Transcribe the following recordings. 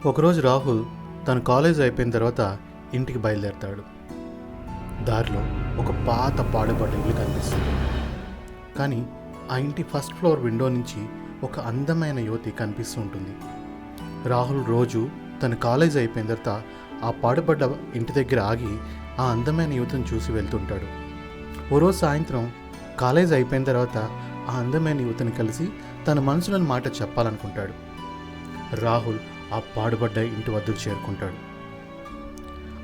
ఒకరోజు రాహుల్ తన కాలేజ్ అయిపోయిన తర్వాత ఇంటికి బయలుదేరతాడు. దారిలో ఒక పాత పాడుబడ్డ ఇల్లు కనిపిస్తుంది. కానీ ఆ ఇంటి ఫస్ట్ ఫ్లోర్ విండో నుంచి ఒక అందమైన యువతి కనిపిస్తూ ఉంటుంది. రాహుల్ రోజు తన కాలేజ్ అయిపోయిన తర్వాత ఆ పాడుబడ్డ ఇంటి దగ్గర ఆగి ఆ అందమైన యువతిని చూసి వెళ్తుంటాడు. ఓ రోజు సాయంత్రం కాలేజ్ అయిపోయిన తర్వాత ఆ అందమైన యువతిని కలిసి తన మనసులోని మాట చెప్పాలనుకుంటాడు. రాహుల్ ఆ పాడుబడ్డ ఇంటి వద్దకు చేరుకుంటాడు.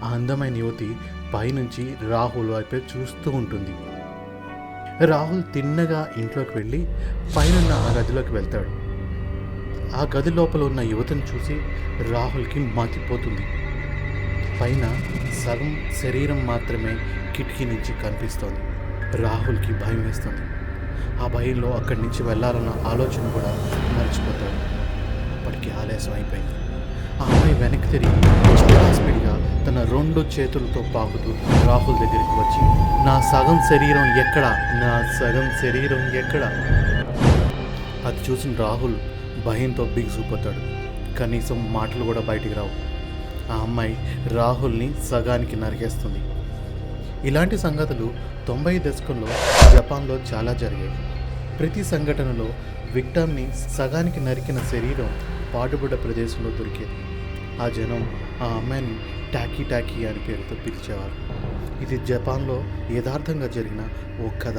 ఆ అందమైన యువతి పైనుంచి రాహుల్ వైపే చూస్తూ ఉంటుంది. రాహుల్ తిన్నగా ఇంట్లోకి వెళ్ళి పైనున్న ఆ గదిలోకి వెళ్తాడు. ఆ గది లోపల ఉన్న యువతిని చూసి రాహుల్కి మతిపోతుంది. పైన సగం శరీరం మాత్రమే కిటికీ నుంచి కనిపిస్తోంది. రాహుల్కి భయం వేస్తుంది. ఆ భయంలో అక్కడి నుంచి వెళ్ళాలన్న ఆలోచన కూడా మర్చిపోతాడు. అప్పటికి ఆలస్యం అయిపోయింది. ఆ అమ్మాయి వెనక్కి తిరిగి చాలా స్పీడ్గా తన 2 చేతులతో పాకుతూ రాహుల్ దగ్గరికి వచ్చి, నా సగం శరీరం ఎక్కడా, నా సగం శరీరం ఎక్కడా? అది చూసిన రాహుల్ భయంతో బిగుసుకుపోతాడు. కనీసం మాటలు కూడా బయటికి రావు. ఆ అమ్మాయి రాహుల్ని సగానికి నరికేస్తుంది. ఇలాంటి సంగతులు 90 దశకంలో జపాన్లో చాలా జరిగాయి. ప్రతి సంఘటనలో విక్టమ్ని సగానికి నరికిన శరీరం పాడుబడ్డ ప్రదేశంలో దొరికేది. ఆ జనం ఆ అమ్మాయిని టాకీ టాకీ అని పేరుతో పిలిచేవారు. ఇది జపాన్లో యథార్థంగా జరిగిన ఓ కథ.